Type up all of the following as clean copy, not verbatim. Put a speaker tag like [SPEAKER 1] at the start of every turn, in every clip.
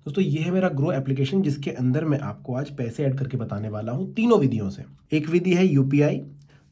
[SPEAKER 1] दोस्तों ये है मेरा ग्रो एप्लीकेशन जिसके अंदर मैं आपको आज पैसे ऐड करके बताने वाला हूँ तीनों विधियों से। एक विधि है यूपीआई,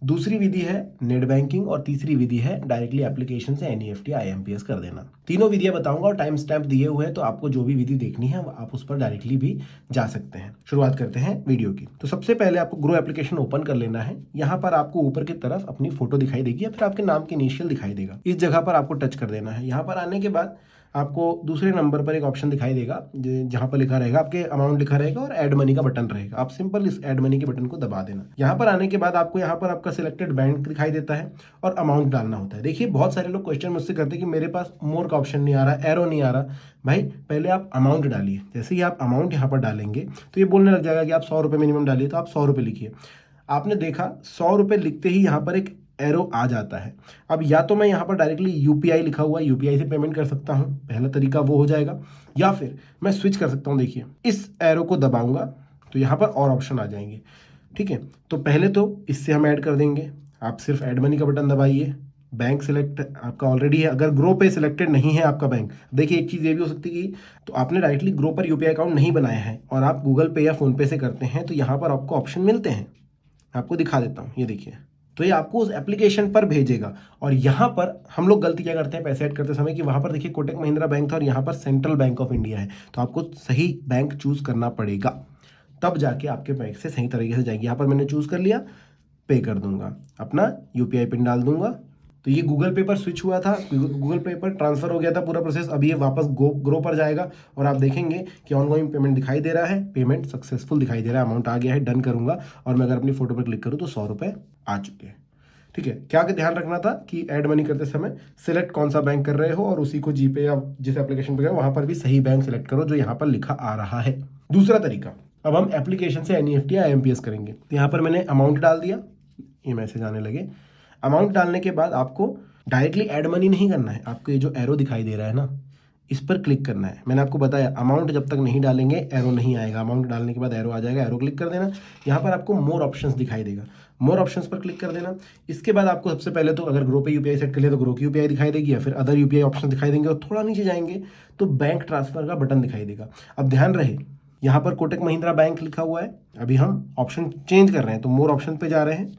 [SPEAKER 1] दूसरी विधि है नेट बैंकिंग और तीसरी विधि है डायरेक्टली एप्लीकेशन से एनईएफटी आईएमपीएस कर देना। तीनों विधियां बताऊंगा और टाइम स्टैम्प दिए हुए हैं, तो आपको जो भी विधि देखनी है आप उस पर डायरेक्टली भी जा सकते हैं। शुरुआत करते हैं वीडियो की। तो सबसे पहले आपको ग्रो एप्लीकेशन ओपन कर लेना है। यहाँ पर आपको ऊपर की तरफ अपनी फोटो दिखाई देगी या फिर आपके नाम की इनिशियल दिखाई देगा। इस जगह पर आपको टच कर देना है। यहाँ पर आने के बाद आपको दूसरे नंबर पर एक ऑप्शन दिखाई देगा जहां पर लिखा रहेगा आपके अमाउंट लिखा रहेगा और ऐड मनी का बटन रहेगा। आप सिंपल इस ऐड मनी के बटन को दबा देना। यहाँ पर आने के बाद आपको यहाँ पर आपका सिलेक्टेड बैंक दिखाई देता है और अमाउंट डालना होता है। देखिए बहुत सारे लोग क्वेश्चन मुझसे करते हैं कि मेरे पास मोर का ऑप्शन नहीं आ रहा, एरो नहीं आ रहा। भाई पहले आप अमाउंट डालिए। जैसे ही आप अमाउंट यहाँ पर डालेंगे तो ये बोलने लग जाएगा कि आप 100 रुपये मिनिमम डालिए, तो आप 100 रुपये लिखिए। आपने देखा 100 रुपये लिखते ही यहाँ पर एक एरो आ जाता है। अब या तो मैं यहाँ पर डायरेक्टली यूपीआई लिखा हुआ है, यूपीआई से पेमेंट कर सकता हूँ, पहला तरीका वो हो जाएगा। या फिर मैं स्विच कर सकता हूँ। देखिए इस एरो को दबाऊंगा तो यहाँ पर और ऑप्शन आ जाएंगे। ठीक है, तो पहले तो इससे हम ऐड कर देंगे। आप सिर्फ ऐड मनी का बटन दबाइए। बैंक सिलेक्ट आपका ऑलरेडी है। अगर ग्रो पे सिलेक्टेड नहीं है आपका बैंक, देखिए एक चीज़ ये भी हो सकती है कि तो आपने डायरेक्टली ग्रो पर यूपीआई अकाउंट नहीं बनाया है और आप गूगल पे या फोन पे से करते हैं, तो यहाँ पर आपको ऑप्शन मिलते हैं। आपको दिखा देता हूँ, ये देखिए। तो ये आपको उस एप्लीकेशन पर भेजेगा। और यहाँ पर हम लोग गलती क्या करते हैं पैसे ऐड करते समय कि वहाँ पर देखिए कोटक महिंद्रा बैंक था और यहाँ पर सेंट्रल बैंक ऑफ इंडिया है। तो आपको सही बैंक चूज करना पड़ेगा, तब जाके आपके बैंक से सही तरीके से जाएगी। यहाँ पर मैंने चूज कर लिया, पे कर दूंगा, अपना यूपीआई पिन डाल दूंगा। तो ये गूगल पे पर स्विच हुआ था, गूगल पे पर ट्रांसफर हो गया था पूरा प्रोसेस। अभी ये वापस ग्रो पर जाएगा और आप देखेंगे कि ऑनगोइंग पेमेंट दिखाई दे रहा है, पेमेंट सक्सेसफुल दिखाई दे रहा है, अमाउंट आ गया है। डन करूंगा और मैं अगर अपनी फोटो पर क्लिक करूँ तो 100 रुपये आ चुके हैं। ठीक है, क्या ध्यान रखना था कि ऐड मनी करते समय सिलेक्ट कौन सा बैंक कर रहे हो और उसी को जीपे या जिस एप्लीकेशन पे गए वहां पर भी सही बैंक सिलेक्ट करो जो यहाँ पर लिखा आ रहा है। दूसरा तरीका, अब हम एप्लीकेशन से एनईएफटी या आईएमपीएस करेंगे। तो यहाँ पर मैंने अमाउंट डाल दिया, ये मैसेज आने लगे। अमाउंट डालने के बाद आपको डायरेक्टली ऐड मनी नहीं करना है। आपको ये जो एरो दिखाई दे रहा है ना, इस पर क्लिक करना है। मैंने आपको बताया अमाउंट जब तक नहीं डालेंगे एरो नहीं आएगा। अमाउंट डालने के बाद एरो आ जाएगा, एरो क्लिक कर देना। यहाँ पर आपको मोर ऑप्शंस दिखाई देगा, मोर ऑप्शंस पर क्लिक कर देना। इसके बाद आपको सबसे पहले तो अगर ग्रो पे यूपीआई सेट कर लिया तो ग्रो की यूपीआई दिखाई देगी या फिर अदर यूपीआई ऑप्शन दिखाई देंगे। और थोड़ा नीचे जाएंगे तो बैंक ट्रांसफर का बटन दिखाई देगा। अब ध्यान रहे यहाँ पर कोटक महिंद्रा बैंक लिखा हुआ है। अभी हम ऑप्शन चेंज कर रहे हैं तो मोर ऑप्शन पे जा रहे हैं,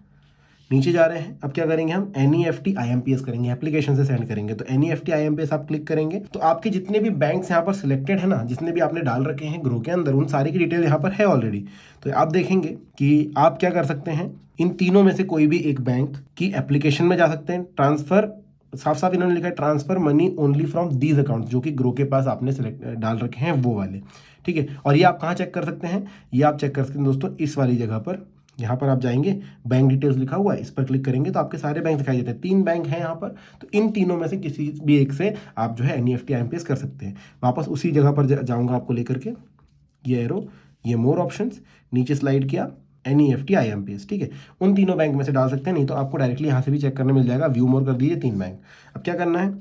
[SPEAKER 1] नीचे जा रहे हैं। अब क्या करेंगे, हम एनईएफटी आईएमपीएस करेंगे, एप्लीकेशन से सेंड करेंगे। तो एनईएफटी आईएमपीएस आप क्लिक करेंगे तो आपके जितने भी बैंक्स यहाँ पर सिलेक्टेड है ना, जितने भी आपने डाल रखे हैं ग्रो के अंदर, उन सारे की डिटेल यहाँ पर है ऑलरेडी। तो आप देखेंगे कि आप क्या कर सकते हैं, इन तीनों में से कोई भी एक बैंक की एप्लीकेशन में जा सकते हैं। ट्रांसफर साफ साफ इन्होंने लिखा है, transfer money only from these account, जो कि ग्रो के पास आपने सिलेक्ट डाल रखे हैं वो वाले। ठीक है, और ये आप कहाँ चेक कर सकते हैं, ये आप चेक कर सकते हैं दोस्तों इस वाली जगह पर। यहाँ पर आप जाएंगे, बैंक डिटेल्स लिखा हुआ है, इस पर क्लिक करेंगे तो आपके सारे बैंक दिखाई देते हैं। 3 बैंक हैं यहाँ पर, तो इन तीनों में से किसी भी एक से आप जो है एनईएफटी आईएमपीएस कर सकते हैं। वापस उसी जगह पर जाऊँगा आपको लेकर के, ये एरो, ये मोर ऑप्शंस, नीचे स्लाइड किया, एनईएफटी आईएमपीएस। ठीक है, उन तीनों बैंक में से डाल सकते हैं, नहीं तो आपको डायरेक्टली यहाँ से भी चेक करने मिल जाएगा। व्यू मोर कर दीजिए 3 बैंक। अब क्या करना है,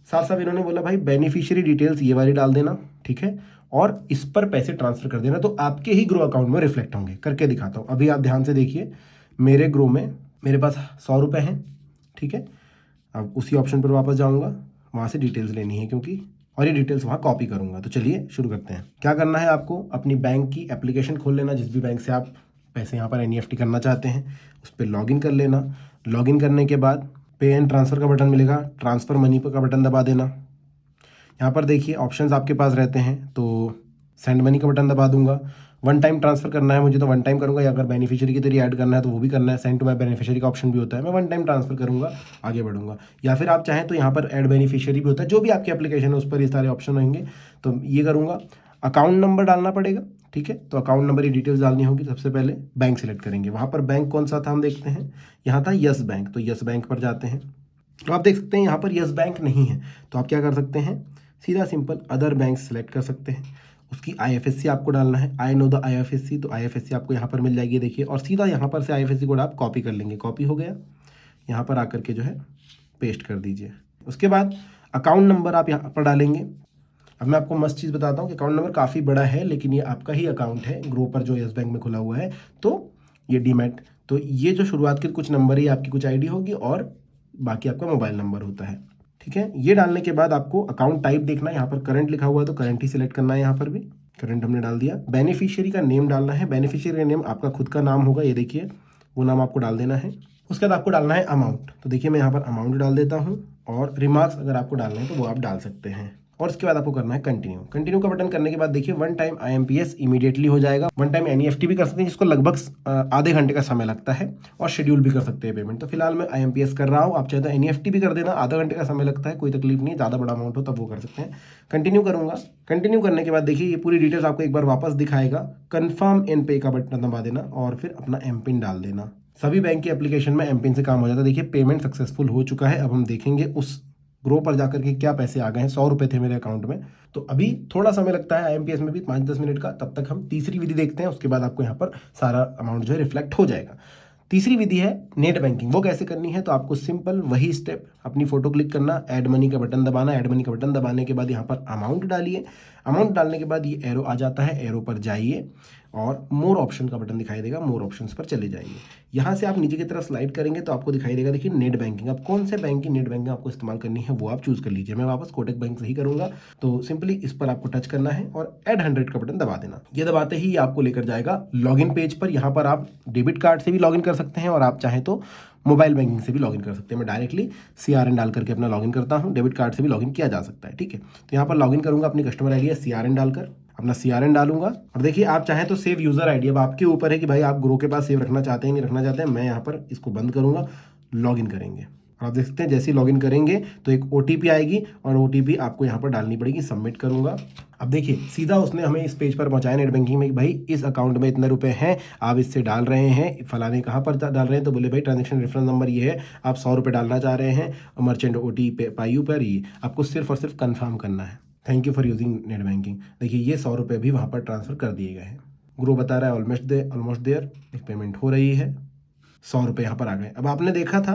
[SPEAKER 1] साफ साफ इन्होंने बोला भाई बेनिफिशियरी डिटेल्स ये वाली डाल देना। ठीक है, और इस पर पैसे ट्रांसफर कर देना, तो आपके ही ग्रो अकाउंट में रिफ्लेक्ट होंगे। करके दिखाता हूँ। अभी आप ध्यान से देखिए, मेरे ग्रो में मेरे पास 100 रुपये हैं। ठीक है, अब उसी ऑप्शन पर वापस जाऊँगा, वहाँ से डिटेल्स लेनी है क्योंकि, और ये डिटेल्स वहाँ कॉपी करूँगा। तो चलिए शुरू करते हैं। क्या करना है, आपको अपनी बैंक की एप्लीकेशन खोल लेना, जिस भी बैंक से आप पैसे यहाँ पर एनईएफटी करना चाहते हैं उस पर लॉगिन कर लेना। लॉगिन करने के बाद पे एंड ट्रांसफ़र का बटन मिलेगा, ट्रांसफ़र मनी का बटन दबा देना। यहाँ पर देखिए ऑप्शंस आपके पास रहते हैं, तो सेंड मनी का बटन दबा दूंगा। 1 टाइम ट्रांसफर करना है मुझे तो 1 टाइम करूंगा, या अगर बेनिफिशियरी के जरिए ऐड करना है तो वो भी करना है। सेंड टू माई बेनिफिशियरी का ऑप्शन भी होता है, मैं 1 टाइम ट्रांसफर करूंगा, आगे बढ़ूंगा। या फिर आप चाहें तो यहाँ पर ऐड बेनिफिशियरी भी होता है, जो भी आपकी एप्लीकेशन है उस पर ये सारे ऑप्शन होंगे, तो ये करूँगा। अकाउंट नंबर डालना पड़ेगा। ठीक है, तो अकाउंट नंबर की डिटेल्स डालनी होगी। सबसे पहले बैंक सेलेक्ट करेंगे, वहाँ पर बैंक कौन सा था हम देखते हैं, यहाँ था यस बैंक, तो यस बैंक पर जाते हैं। तो आप देख सकते हैं यहाँ पर यस बैंक नहीं है, तो आप क्या कर सकते हैं, सीधा सिंपल अदर बैंक सेलेक्ट कर सकते हैं। उसकी आईएफएससी आपको डालना है, आई नो द आईएफएससी, तो आईएफएससी आपको यहाँ पर मिल जाएगी। देखिए, और सीधा यहाँ पर से आईएफएससी कोड आप कॉपी कर लेंगे। कॉपी हो गया, यहाँ पर आकर के जो है पेस्ट कर दीजिए। उसके बाद अकाउंट नंबर आप यहाँ पर डालेंगे। अब मैं आपको मस्त चीज़ बताता हूँ कि अकाउंट नंबर काफ़ी बड़ा है, लेकिन ये आपका ही अकाउंट है ग्रो पर जो यस बैंक में खुला हुआ है, तो ये डीमैट, तो ये जो शुरुआत के कुछ नंबर ही आपकी कुछ आईडी होगी और बाकी आपका मोबाइल नंबर होता है। ठीक है, ये डालने के बाद आपको अकाउंट टाइप देखना है, यहाँ पर करंट लिखा हुआ है तो करंट ही सिलेक्ट करना है यहाँ पर भी। करंट हमने डाल दिया। बेनिफिशियरी का नेम डालना है, बेनिफिशियरी का नेम आपका खुद का नाम होगा, ये देखिए वो नाम आपको डाल देना है। उसके बाद आपको डालना है अमाउंट, तो देखिए मैं यहाँ पर अमाउंट डाल देता हूँ, और रिमार्क्स अगर आपको डालना है तो वो आप डाल सकते हैं। और इसके बाद आपको करना है कंटिन्यू। कंटिन्यू का बटन करने के बाद देखिए वन टाइम IMPS इमीडिएटली हो जाएगा। वन टाइम NEFT भी कर सकते हैं, जिसको लगभग आधे घंटे का समय लगता है, और शेड्यूल भी कर सकते हैं पेमेंट। तो फिलहाल मैं IMPS कर रहा हूँ, आप चाहे तो NEFT भी कर देना, आधा घंटे का समय लगता है, कोई तकलीफ नहीं, ज़्यादा बड़ा अमाउंट हो तब वो कर सकते हैं। कंटिन्यू करूँगा। कंटिन्यू करने के बाद देखिए ये पूरी डिटेल्स आपको एक बार वापस दिखाएगा। कन्फर्म इन पे का बटन दबा देना और फिर अपना MPIN डाल देना। सभी बैंक की एप्लीकेशन में MPIN से काम हो जाता है। देखिए पेमेंट सक्सेसफुल हो चुका है। अब हम देखेंगे उस ग्रो पर जाकर के क्या पैसे आ गए हैं। 100 रुपये थे मेरे अकाउंट में। तो अभी थोड़ा समय लगता है IMPS में भी, 5-10 मिनट का। तब तक हम तीसरी विधि देखते हैं, उसके बाद आपको यहाँ पर सारा अमाउंट जो है रिफ्लेक्ट हो जाएगा। तीसरी विधि है नेट बैंकिंग। वो कैसे करनी है, तो आपको सिंपल वही स्टेप, अपनी फोटो क्लिक करना, ऐड मनी का बटन दबाना, ऐड मनी का बटन दबाने के बाद यहाँ पर अमाउंट डालिए। अमाउंट डालने के बाद ये एरो आ जाता है, एरो पर जाइए और मोर ऑप्शन का बटन दिखाई देगा, मोर ऑप्शंस पर चले जाइए। यहाँ से आप नीचे की तरफ स्लाइड करेंगे तो आपको दिखाई देगा, देखिए नेट बैंकिंग। अब कौन से बैंक की नेट बैंकिंग आपको इस्तेमाल करनी है वो आप चूज कर लीजिए। मैं वापस कोटक बैंक से ही करूंगा, तो सिंपली इस पर आपको टच करना है और ऐड 100 का बटन दबा देना। ये दबाते ही आपको लेकर जाएगा लॉगिन पेज पर। यहाँ पर आप डेबिट कार्ड से भी लॉगिन कर सकते हैं और आप चाहें तो मोबाइल बैंकिंग से भी लॉगिन कर सकते हैं। मैं डायरेक्टली CRN डाल करके अपना लॉगिन करता हूँ। डेबिट कार्ड से भी लॉगिन किया जा सकता है, ठीक है। तो यहाँ पर लॉगिन करूंगा, अपनी कस्टमर आईडी है CRN डालकर अपना CRN डालूंगा। और देखिए आप चाहें तो सेव यूजर आईडी, अब आपके ऊपर है कि भाई आप ग्रो के पास सेव रखना चाहते हैं नहीं रखना चाहते हैं। मैं यहाँ पर इसको बंद करूंगा, लॉगिन करेंगे। और आप देख सकते हैं जैसे ही लॉगिन करेंगे तो एक OTP आएगी और OTP आपको यहाँ पर डालनी पड़ेगी। सबमिट करूंगा। अब देखिए सीधा उसने हमें इस पेज पर पहुंचाया नेट बैंकिंग में कि भाई इस अकाउंट में इतने रुपए हैं, आप इससे डाल रहे हैं, फलाने कहाँ पर डाल रहे हैं, तो बोले भाई ट्रांजेक्शन रेफरेंस नंबर ये है, आप 100 रुपये डालना चाह रहे हैं, मर्चेंट OTP पायू पर ये आपको सिर्फ और सिर्फ कन्फर्म करना है। Thank you for using net banking. देखिए ये 100 रुपये भी वहाँ पर ट्रांसफर कर दिए गए हैं। ग्रो बता रहा है ऑलमोस्ट देयर, एक पेमेंट हो रही है, 100 रुपये यहाँ पर आ गए। अब आपने देखा था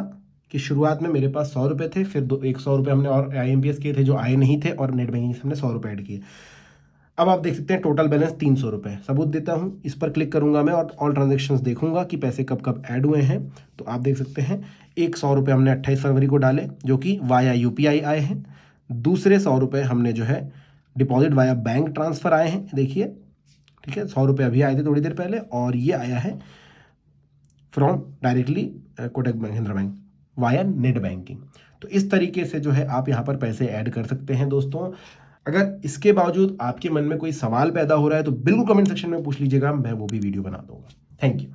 [SPEAKER 1] कि शुरुआत में मेरे पास 100 रुपये थे, फिर 100 रुपये हमने और IMPS किए थे जो आए नहीं थे, और नेट बैंकिंग से हमने 100 रुपये ऐड किए। अब आप देख सकते हैं टोटल बैलेंस 300 रुपये। सबूत देता हूँ, इस पर क्लिक करूंगा मैं और ऑल ट्रांजेक्शन्स देखूंगा कि पैसे कब कब ऐड हुए हैं। तो आप देख सकते हैं एक 100 रुपये हमने 28 फरवरी को डाले जो कि वाया UPI आए हैं। दूसरे 100 रुपये हमने जो है डिपॉजिट वाया बैंक ट्रांसफ़र आए हैं, देखिए, ठीक है। 100 रुपये अभी आए थे थोड़ी देर पहले, और ये आया है from directly Kotak Mahindra bank via net banking. तो इस तरीके से जो है आप यहाँ पर पैसे ऐड कर सकते हैं दोस्तों। अगर इसके बावजूद आपके मन में कोई सवाल पैदा हो रहा है तो बिल्कुल कमेंट सेक्शन में पूछ लीजिएगा, मैं वो भी वीडियो बना दूंगा। Thank you.